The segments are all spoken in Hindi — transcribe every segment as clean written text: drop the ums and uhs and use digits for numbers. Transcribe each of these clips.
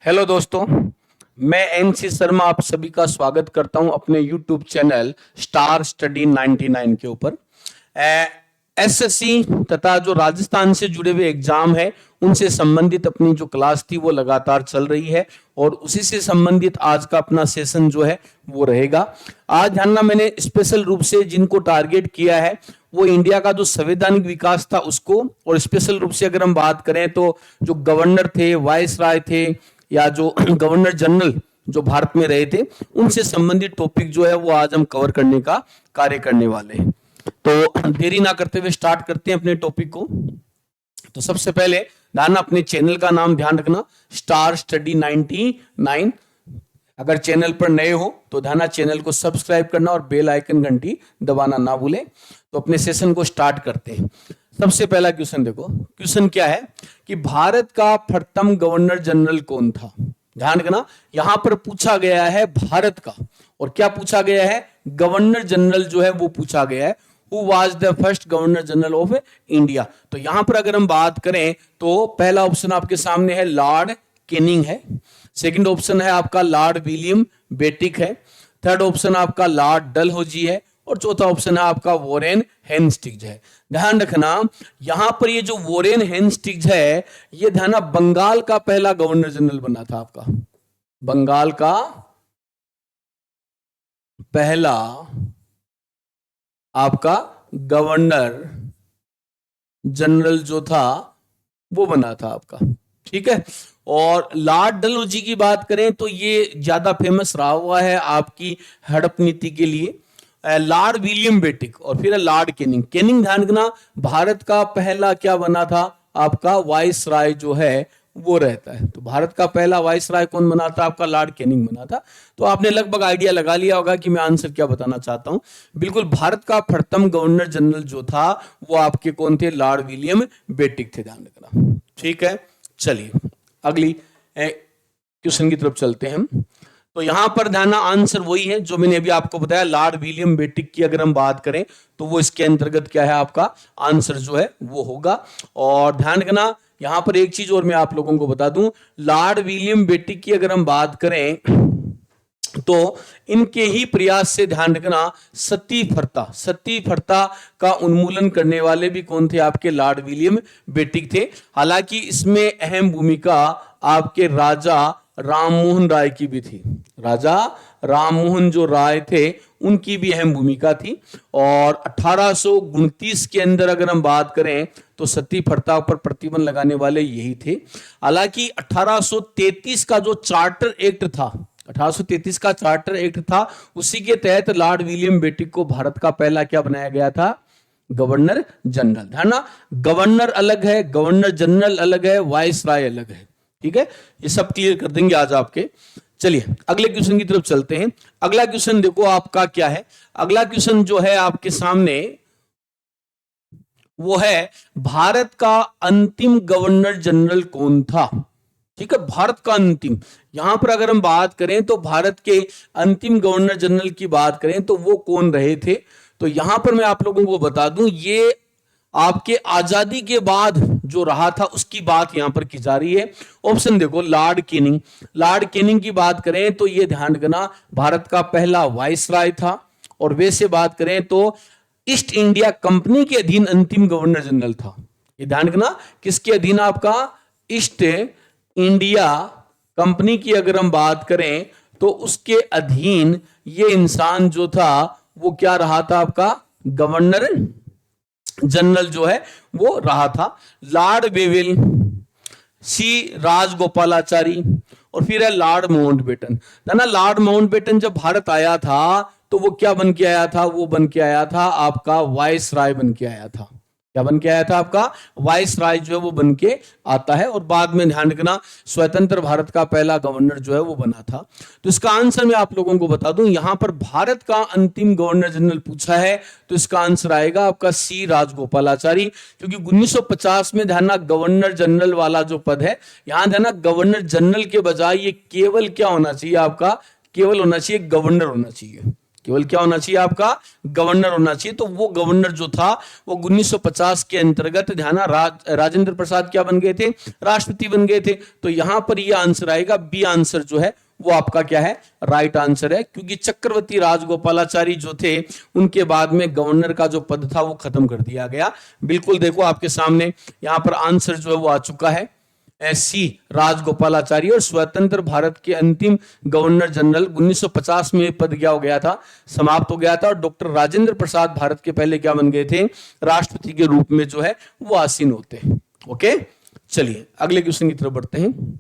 हेलो दोस्तों, मैं एनसी शर्मा आप सभी का स्वागत करता हूं अपने यूट्यूब चैनल स्टार स्टडी 99 के ऊपर। एसएससी तथा जो राजस्थान से जुड़े हुए एग्जाम है उनसे संबंधित अपनी जो क्लास थी वो लगातार चल रही है और उसी से संबंधित आज का अपना सेशन जो है वो रहेगा। आज जानना मैंने स्पेशल रूप से जिनको टारगेट किया है वो इंडिया का जो संवैधानिक विकास था उसको, और स्पेशल रूप से अगर हम बात करें तो जो गवर्नर थे, वाइस राय थे या जो गवर्नर जनरल जो भारत में रहे थे उनसे संबंधित टॉपिक जो है वो आज हम कवर करने का कार्य करने वाले हैं। तो देरी ना करते हुए स्टार्ट करते हैं अपने टॉपिक को। तो सबसे पहले ध्यान अपने चैनल का नाम ध्यान रखना, स्टार स्टडी 99। अगर चैनल पर नए हो तो ध्यान चैनल को सब्सक्राइब करना और बेल आइकन घंटी दबाना ना भूलें। तो अपने सेशन को स्टार्ट करते हैं। सबसे पहला क्वेश्चन देखो, क्वेश्चन क्या है कि भारत का प्रथम गवर्नर जनरल कौन था। ध्यान रखना, यहां पर पूछा गया है भारत का, और क्या पूछा गया है, गवर्नर जनरल जो है वो पूछा गया है। Who was the first governor general of India. तो यहां पर अगर हम बात करें तो पहला ऑप्शन आपके सामने है लॉर्ड कैनिंग है, सेकंड ऑप्शन है आपका लॉर्ड विलियम बेटिक है, थर्ड ऑप्शन आपका लॉर्ड डलहौजी है और चौथा ऑप्शन है आपका वॉरेन हेस्टिंग्स है। ध्यान रखना, यहां पर ये जो वॉरेन हेस्टिंग्स है ये ध्यान, बंगाल का पहला गवर्नर जनरल बना था आपका, बंगाल का पहला आपका गवर्नर जनरल जो था वो बना था आपका, ठीक है। और लॉर्ड डलहौजी की बात करें तो ये ज्यादा फेमस रहा हुआ है आपकी हड़प नीति के लिए। लॉर्ड विलियम बेटिक और फिर लॉर्ड कैनिंग। कैनिंग ध्यान रखना, भारत का पहला क्या बना था आपका, वाइस राय जो है वो रहता है। तो भारत का पहला वाइस राय कौन बना था आपका, लॉर्ड कैनिंग बना था। तो आपने लगभग आइडिया लगा लिया होगा कि मैं आंसर क्या बताना चाहता हूं। बिल्कुल, भारत का प्रथम गवर्नर जनरल जो था वो आपके कौन थे, लॉर्ड विलियम बेटिक थे। ध्यान रखना, ठीक है। चलिए अगली क्वेश्चन की तरफ चलते हैं। तो यहां पर ध्यान, आंसर वही है जो मैंने अभी आपको बताया, लॉर्ड विलियम बेटिक की अगर हम बात करें तो वो इसके अंतर्गत क्या है, आपका आंसर जो है वो होगा। और ध्यान रखना, यहां पर एक चीज और मैं आप लोगों को बता दूं, लॉर्ड विलियम बेटिक की अगर हम बात करें तो इनके ही प्रयास से, ध्यान रखना, सती प्रथा का उन्मूलन करने वाले भी कौन थे, आपके लॉर्ड विलियम बेटिक थे। हालांकि इसमें अहम भूमिका आपके राजा राममोहन राय की भी थी, राजा राममोहन जो राय थे उनकी भी अहम भूमिका थी। और 1829 के अंदर अगर हम बात करें तो सती प्रथा पर प्रतिबंध लगाने वाले यही थे। हालांकि 1833 का जो चार्टर एक्ट था, 1833 का चार्टर एक्ट था, उसी के तहत लॉर्ड विलियम बेटिक को भारत का पहला क्या बनाया गया था, गवर्नर जनरल। ध्यान ना, गवर्नर अलग है, गवर्नर जनरल अलग है, वाइस राय अलग है, ठीक है। ये सब क्लियर कर देंगे आज आपके। चलिए अगले क्वेश्चन की तरफ चलते हैं। अगला क्वेश्चन देखो आपका क्या है। अगला क्वेश्चन जो है आपके सामने वो है, भारत का अंतिम गवर्नर जनरल कौन था, ठीक है। भारत का अंतिम, यहां पर अगर हम बात करें तो भारत के अंतिम गवर्नर जनरल की बात करें तो वो कौन रहे थे। तो यहां पर मैं आप लोगों को बता दूं, ये आपके आजादी के बाद जो रहा था उसकी बात यहां पर की जा रही है। ऑप्शन देखो, लॉर्ड कैनिंग। लॉर्ड कैनिंग की बात करें तो ये ध्यान रखना, भारत का पहला वाइस राय था। और वैसे बात करें तो ईस्ट इंडिया कंपनी के अधीन अंतिम गवर्नर जनरल था। ये ध्यान रखना, किसके अधीन, आपका ईस्ट इंडिया कंपनी की अगर हम बात करें तो उसके अधीन ये इंसान जो था वो क्या रहा था, आपका गवर्नर जनरल जो है वो रहा था। लॉर्ड बेविल, सी राजगोपालाचारी और फिर है लॉर्ड माउंटबेटन। ना, लॉर्ड माउंटबेटन जब भारत आया था तो वो क्या बन के आया था, वो बन के आया था आपका वाइस राय बन के आया था। क्या बन के आया था, आपका वाइस राय जो है वो बन के आता है। और बाद में ध्यान रखना, स्वतंत्र भारत का पहला गवर्नर जो है वो बना था। तो इसका आंसर मैं आप लोगों को बता दूं, यहां पर भारत का अंतिम गवर्नर जनरल पूछा है तो इसका आंसर आएगा आपका सी राजगोपालाचारी। क्योंकि 1950 में ध्यान, गवर्नर जनरल वाला जो पद है, यहां ध्यान, गवर्नर जनरल के बजाय ये केवल क्या होना चाहिए, आपका केवल होना चाहिए, गवर्नर होना चाहिए। केवल क्या होना चाहिए आपका, गवर्नर होना चाहिए। तो वो गवर्नर जो था वो 1950 के अंतर्गत ध्यान, राजेंद्र प्रसाद क्या बन गए थे, राष्ट्रपति बन गए थे। तो यहां पर ये आंसर आएगा, बी आंसर जो है वो आपका क्या है, राइट आंसर है। क्योंकि चक्रवर्ती राजगोपालाचारी जो थे उनके बाद में गवर्नर का जो पद था वो खत्म कर दिया गया। बिल्कुल देखो आपके सामने यहां पर आंसर जो है वो आ चुका है, सी राजगोपालाचारी। और स्वतंत्र भारत के अंतिम गवर्नर जनरल 1950 में पद क्या हो गया था, समाप्त हो गया था। और डॉक्टर राजेंद्र प्रसाद भारत के पहले क्या बन गए थे, राष्ट्रपति के रूप में जो है वो आसीन होते हैं। ओके, चलिए अगले क्वेश्चन की तरफ बढ़ते हैं।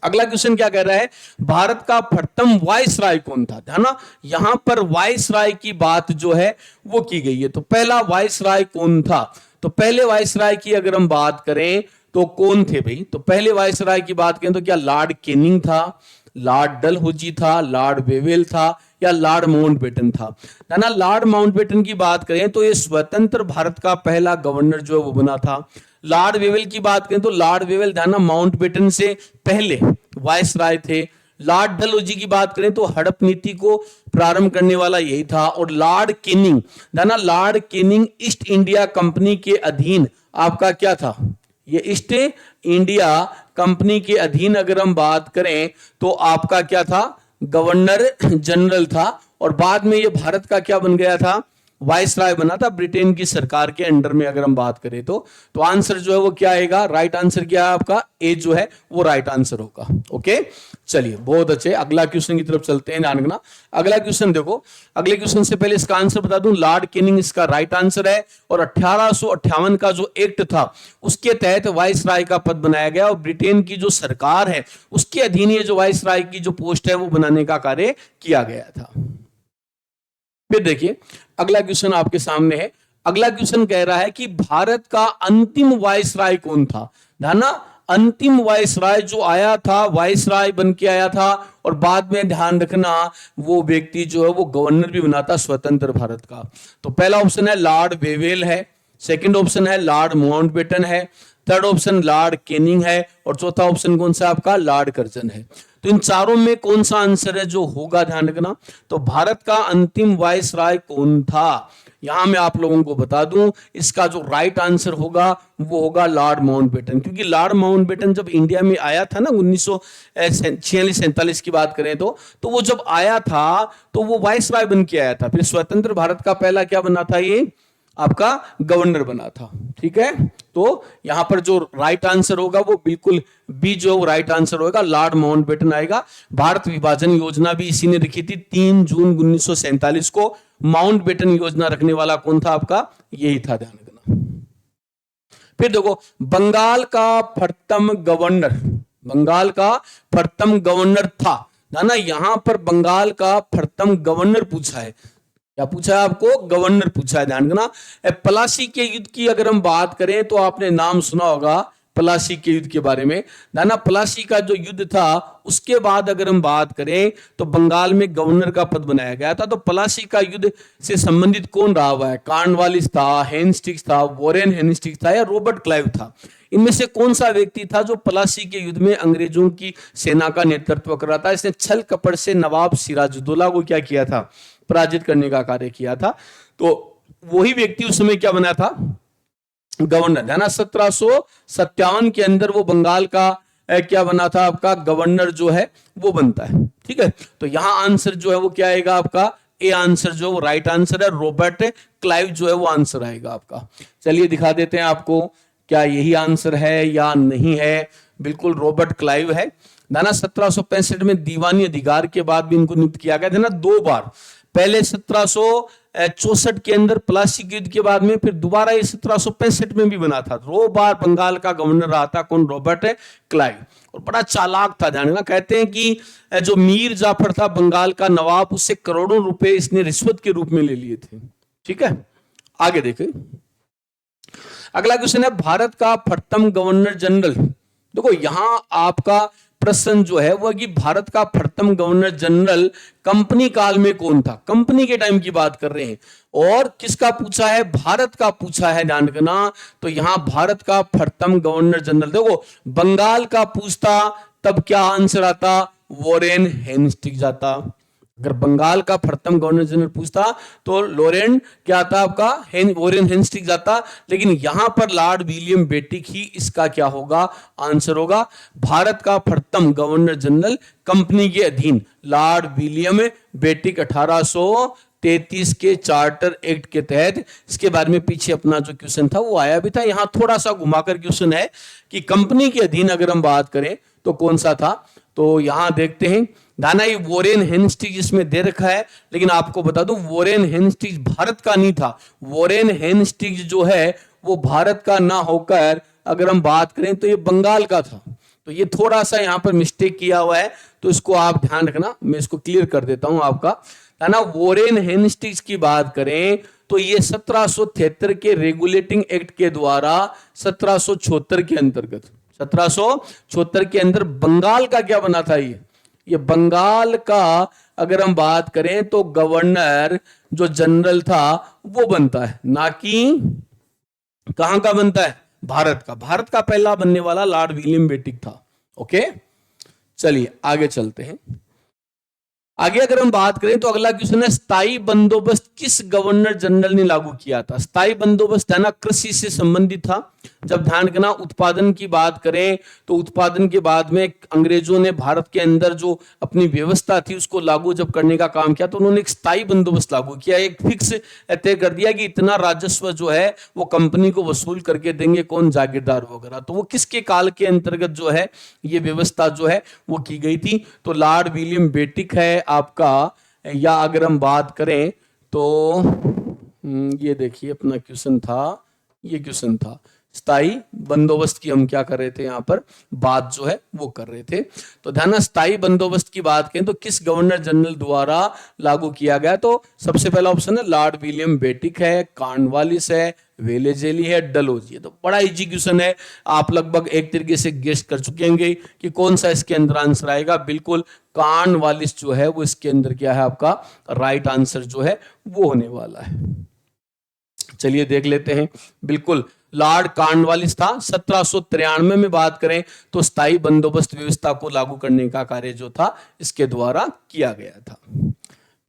अगला क्वेश्चन क्या कह रहा है, भारत का प्रथम वायसराय कौन था। ध्यान, यहां पर वायसराय की बात जो है वो की गई है। तो पहला वायसराय कौन था, तो पहले वायसराय की अगर हम बात करें तो कौन थे भाई। तो पहले वायसराय की बात करें तो क्या लॉर्ड कैनिंग था, लॉर्ड डलहौजी था, लॉर्ड वेवेल था, या लॉर्ड माउंटबेटन था। ना लॉर्ड माउंटबेटन की बात करें तो ये स्वतंत्र भारत का पहला गवर्नर जो है वो बना था। लॉर्ड वेवेल की बात करें तो लॉर्ड वेवेल ध्यान माउंटबेटन से पहले वायसराय थे। लॉर्ड डलहौजी की बात करें तो हड़प नीति को प्रारंभ करने वाला यही था। और Lord Canning, Lord Canning east India company के अधीन आपका क्या था, ये ईस्ट इंडिया कंपनी के अधीन अगर हम बात करें तो आपका क्या था, गवर्नर जनरल था। और बाद में ये भारत का क्या बन गया था, वायसराय बना था ब्रिटेन की सरकार के अंडर में अगर हम बात करें तो आंसर जो है वो क्या आएगा, राइट आंसर क्या है आपका, ए जो है वो राइट आंसर होगा। ओके, चलिए बहुत अच्छे, अगला क्वेश्चन की तरफ चलते हैं। ध्यान रखना अगला क्वेश्चन देखो, अगले क्वेश्चन से पहले इसका आंसर बता दूं, लॉर्ड कैनिंग इसका राइट आंसर है। और 1858 का जो एक्ट था उसके तहत वायसराय का पद बनाया गया और ब्रिटेन की जो सरकार है उसके अधीन ये जो वायसराय की जो पोस्ट है वो बनाने का कार्य किया गया था। फिर देखिए अगला क्वेश्चन आपके सामने है। अगला क्वेश्चन कह रहा है कि भारत का अंतिम वायसराय कौन था। ध्यान, अंतिम वायसराय जो आया था, वायसराय बन के आया था और बाद में ध्यान रखना वो व्यक्ति जो है वो गवर्नर भी बना था स्वतंत्र भारत का। तो पहला ऑप्शन है लॉर्ड वेवेल है, सेकंड ऑप्शन है लॉर्ड माउंटबेटन है, थर्ड ऑप्शन लॉर्ड कैनिंग है और चौथा ऑप्शन कौन सा आपका, लॉर्ड कर्जन है। तो इन चारों में कौन सा आंसर है जो होगा, ध्यान रखना। तो भारत का अंतिम वायसराय कौन था, यहां मैं आप लोगों को बता दूं इसका जो राइट आंसर होगा वो होगा लॉर्ड माउंटबेटन। क्योंकि लॉर्ड माउंटबेटन जब इंडिया में आया था ना 1946-47 की बात करें तो वो जब आया था तो वो वायसराय बन के आया था। फिर स्वतंत्र भारत का पहला क्या बना था, ये आपका गवर्नर बना था। ठीक है, तो यहां पर जो राइट आंसर होगा वो बिल्कुल बी जो राइट आंसर होगा, लॉर्ड माउंटबेटन आएगा। भारत विभाजन योजना भी इसी ने रखी थी 3 जून 1947 को। माउंटबेटन योजना रखने वाला कौन था आपका, यही था, ध्यान रखना। फिर देखो बंगाल का प्रथम गवर्नर, बंगाल का प्रथम गवर्नर था ना, यहां पर बंगाल का प्रथम गवर्नर पूछा है। क्या पूछा है आपको, गवर्नर पूछा है, ध्यान रखना। पलासी के युद्ध की अगर हम बात करें तो आपने नाम सुना होगा पलासी के युद्ध के बारे में। ना पलासी का जो युद्ध था उसके बाद अगर हम बात करें तो बंगाल में गवर्नर का पद बनाया गया था। तो पलासी का युद्ध से संबंधित कौन रहा हुआ है, कॉर्नवालिस था, हेस्टिंग्स था, वॉरेन हेस्टिंग्स था या रॉबर्ट क्लाइव था। इनमें से कौन सा व्यक्ति था जो पलासी के युद्ध में अंग्रेजों की सेना का नेतृत्व कर रहा था। इसने छल कपट से नवाब सिराजुद्दौला को क्या किया था, पराजित करने का कार्य किया था। तो वही व्यक्ति उस समय क्या बना था, गवर्नर है ना। 1757 के अंदर वो बंगाल का क्या बना था आपका, गवर्नर जो है वो बनता है। ठीक है, तो यहां आंसर जो है वो क्या आएगा आपका, ए आंसर जो वो राइट आंसर है, रॉबर्ट क्लाइव जो है वो आंसर आएगा आपका। चलिए दिखा देते हैं आपको क्या यही आंसर है या नहीं है। बिल्कुल रॉबर्ट क्लाइव है। ना 1765 में दीवानी अधिकार के बाद भी इनको नियुक्त किया गया था ना 2 बार, पहले 1764 के अंदर प्लासी के युद्ध के बाद में, फिर दोबारा ये 1765 में भी बना था। 2 बार बंगाल का गवर्नर रहा था कौन, रॉबर्ट क्लाइव। और बड़ा चालाक था, ध्यान रखना। कहते हैं कि जो मीर जाफर था बंगाल का नवाब, उससे करोड़ों रुपए इसने रिश्वत के रूप में ले लिए थे। ठीक है, आगे देखें। अगला क्वेश्चन है भारत का प्रथम गवर्नर जनरल। देखो यहां आपका प्रश्न जो है वह कि भारत का प्रथम गवर्नर जनरल कंपनी काल में कौन था, कंपनी के टाइम की बात कर रहे हैं। और किसका पूछा है, भारत का पूछा है, ध्यान रखना। तो यहां भारत का प्रथम गवर्नर जनरल, देखो बंगाल का पूछता तब क्या आंसर आता, वॉरेन हेस्टिंग्स आता। अगर बंगाल का प्रथम गवर्नर जनरल पूछता तो लॉरेंट क्या था आपका, वॉरेन हेस्टिंग्स आता, लेकिन यहां पर लॉर्ड विलियम बेटिक ही इसका क्या होगा, आंसर होगा। भारत का प्रथम गवर्नर जनरल कंपनी के अधीन लॉर्ड विलियम बेटिक 1833 के चार्टर एक्ट के तहत। इसके बारे में पीछे अपना जो क्वेश्चन था वो आया भी था, यहां थोड़ा सा घुमाकर क्वेश्चन है कि कंपनी के अधीन अगर हम बात करें तो कौन सा था। तो यहां देखते हैं दाना, ये वॉरेन हेस्टिंग्स इसमें दे रखा है, लेकिन आपको बता दूं वॉरेन हेस्टिंग्स भारत का नहीं था। वॉरेन हेस्टिंग्स जो है वो भारत का ना होकर अगर हम बात करें तो ये बंगाल का था। तो ये थोड़ा सा यहां पर मिस्टेक किया हुआ है, तो इसको आप ध्यान रखना, मैं इसको क्लियर कर देता हूं आपका, है ना। वॉरेन हेस्टिंग्स की बात करें तो ये 1773 के रेगुलेटिंग एक्ट के द्वारा 1774 के अंतर्गत, 1774 के अंदर बंगाल का क्या बना था, ये बंगाल का अगर हम बात करें तो गवर्नर जो जनरल था वो बनता है, ना कि कहां का बनता है, भारत का। भारत का पहला बनने वाला लॉर्ड विलियम बेटिक था। ओके, चलिए आगे चलते हैं। आगे अगर हम बात करें तो अगला क्वेश्चन है, स्थायी बंदोबस्त किस गवर्नर जनरल ने लागू किया था। स्थायी बंदोबस्त है ना, कृषि से संबंधित था। जब ध्यान करना, उत्पादन की बात करें तो उत्पादन के बाद में अंग्रेजों ने भारत के अंदर जो अपनी व्यवस्था थी उसको लागू जब करने का काम किया तो उन्होंने एक स्थायी बंदोबस्त लागू किया, एक फिक्स तय कर दिया कि इतना राजस्व जो है वो कंपनी को वसूल करके देंगे, कौन, जागीरदार वगैरह। तो वो किसके काल के अंतर्गत जो है ये व्यवस्था जो है वो की गई थी, तो लॉर्ड विलियम बेटिक है आपका। या अगर हम बात करें तो ये देखिए अपना क्वेश्चन था, ये क्वेश्चन था स्थायी बंदोबस्त की, हम क्या कर रहे थे यहां पर बात जो है वो कर रहे थे। तो ध्यान, स्थायी बंदोबस्त की बात करें तो किस गवर्नर जनरल द्वारा लागू किया गया, तो सबसे पहला ऑप्शन है लॉर्ड विलियम बेटिक है, कॉर्नवालिस है, वेलेजेली है, डलहौजी है। तो बड़ा इजी क्वेश्चन है, आप लगभग एक तरीके से गेस कर चुके होंगे कि कौन सा इसके अंदर आंसर आएगा। बिल्कुल कॉर्नवालिस जो है वो इसके अंदर क्या है, आपका राइट आंसर जो है वो होने वाला है। चलिए देख लेते हैं, बिल्कुल लॉर्ड कॉर्नवालिस था। 1793 में बात करें तो स्थायी बंदोबस्त व्यवस्था को लागू करने का कार्य जो था इसके द्वारा किया गया था।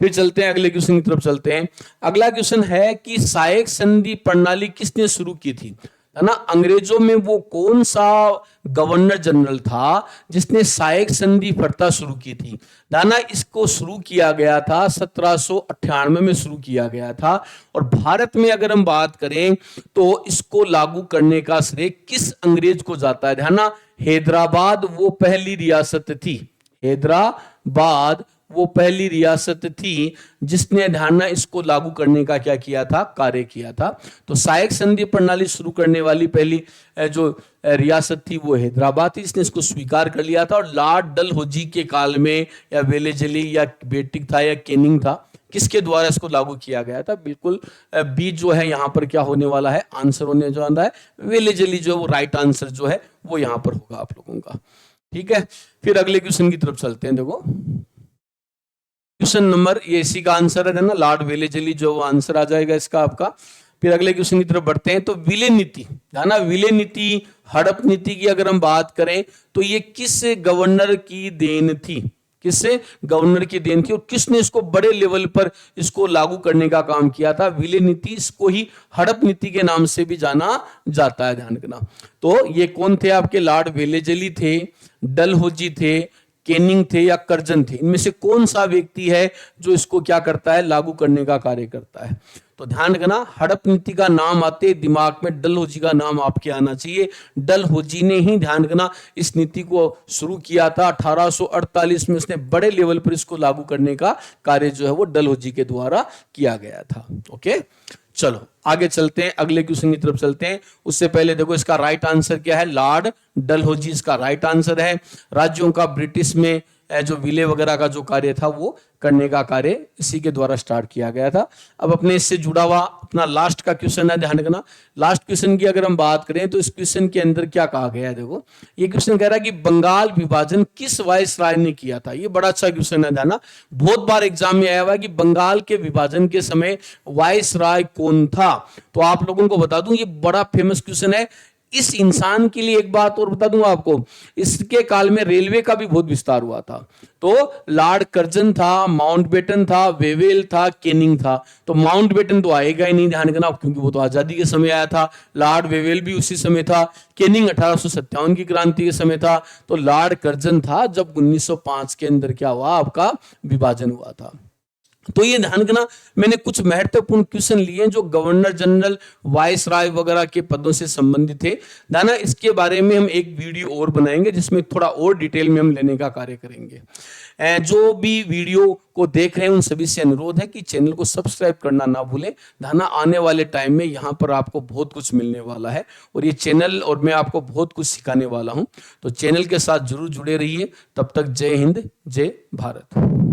फिर चलते हैं अगले क्वेश्चन की तरफ चलते हैं। अगला क्वेश्चन है कि सहायक संधि प्रणाली किसने शुरू की थी, है ना। अंग्रेजों में वो कौन सा गवर्नर जनरल था जिसने सहायक संधि प्रथा शुरू की थी, दाना। इसको शुरू किया गया था 1798 में शुरू किया गया था। और भारत में अगर हम बात करें तो इसको लागू करने का श्रेय किस अंग्रेज को जाता है, ध्यान। हैदराबाद वो पहली रियासत थी, हैदराबाद वो पहली रियासत थी जिसने ध्यान इसको लागू करने का क्या किया था, कार्य किया था। तो सहायक संधि प्रणाली शुरू करने वाली पहली जो रियासत थी वो हैदराबाद थी, इसने इसको स्वीकार कर लिया था। और लॉर्ड डलहौजी के काल में या वेलेजली या बेटिक था या केनिंग था, किसके द्वारा इसको लागू किया गया था। बिल्कुल बी जो है यहाँ पर क्या होने वाला है, आंसर होने जो आता है वेलेजली, जो वो राइट आंसर जो है वो यहाँ पर होगा आप लोगों का। ठीक है, फिर अगले क्वेश्चन की तरफ चलते हैं। देखो क्वेश्चन नंबर, ये इसी का आंसर है ना, लॉर्ड वेलेजली जो आंसर आ जाएगा इसका आपका। फिर अगले क्वेश्चन की तरफ बढ़ते हैं। तो विलय नीति, ना विलय नीति, हड़प नीति की अगर हम बात करें तो ये किस गवर्नर की देन थी, किससे गवर्नर की देन थी, और किसने इसको बड़े लेवल पर इसको लागू करने का काम किया था। विलय नीति, इसको ही हड़प नीति के नाम से भी जाना जाता है, ध्यान रखना। तो ये कौन थे आपके, लॉर्ड वेलेजली थे, डलहौजी थे, केनिंग थे या कर्जन थे। इनमें से कौन सा व्यक्ति है जो इसको क्या करता है, लागू करने का कार्य करता है। तो ध्यान रखना, हड़प नीति का नाम आते दिमाग में डलहौजी का नाम आपके आना चाहिए। डलहौजी ने ही ध्यान रखना इस नीति को शुरू किया था 1848 में, उसने बड़े लेवल पर इसको लागू करने का कार्य जो है वो डलहौजी के द्वारा किया गया था। ओके, चलो आगे चलते हैं, अगले क्वेश्चन की तरफ चलते हैं। उससे पहले देखो इसका राइट आंसर क्या है, लॉर्ड डलहौजी इसका राइट आंसर है। राज्यों का ब्रिटिश में जो विलय वगैरह का जो कार्य था वो करने का कार्य इसी के द्वारा स्टार्ट किया गया था। अब अपने इससे जुड़ा हुआ अपना लास्ट का क्वेश्चन है, ध्यान रखना। लास्ट क्वेश्चन की अगर हम बात करें तो इस क्वेश्चन के अंदर क्या कहा गया है, देखो ये क्वेश्चन कह रहा है कि बंगाल विभाजन किस वायसराय ने किया था। ये बड़ा अच्छा क्वेश्चन है, ध्यान। बहुत बार एग्जाम में आया हुआ है कि बंगाल के विभाजन के समय वायसराय कौन था। तो आप लोगों को बता दूं ये बड़ा फेमस क्वेश्चन है। इस इंसान के लिए एक बात और बता दूं आपको, इसके काल में रेलवे का भी बहुत विस्तार हुआ था। तो लॉर्ड कर्जन था, माउंटबेटन था, वेवेल था, केनिंग था। तो माउंटबेटन तो आएगा ही नहीं, ध्यान रखना, क्योंकि वो तो आजादी के समय आया था। लॉर्ड वेवेल भी उसी समय था। केनिंग 1857 की क्रांति के समय था। तो लॉर्ड कर्जन था जब 1905 के अंदर क्या हुआ, आपका विभाजन हुआ था। तो ये ध्यान रखना, मैंने कुछ महत्वपूर्ण क्वेश्चन लिए जो गवर्नर जनरल, वाइस राय वगैरह के पदों से संबंधित थे। दाना, इसके बारे में हम एक वीडियो और बनाएंगे जिसमें थोड़ा और डिटेल में हम लेने का कार्य करेंगे। जो भी वीडियो को देख रहे हैं उन सभी से अनुरोध है कि चैनल को सब्सक्राइब करना ना भूलें। दाना, आने वाले टाइम में यहाँ पर आपको बहुत कुछ मिलने वाला है और ये चैनल और मैं आपको बहुत कुछ सिखाने वाला हूँ। तो चैनल के साथ जरूर जुड़े रहिए। तब तक जय हिंद, जय भारत।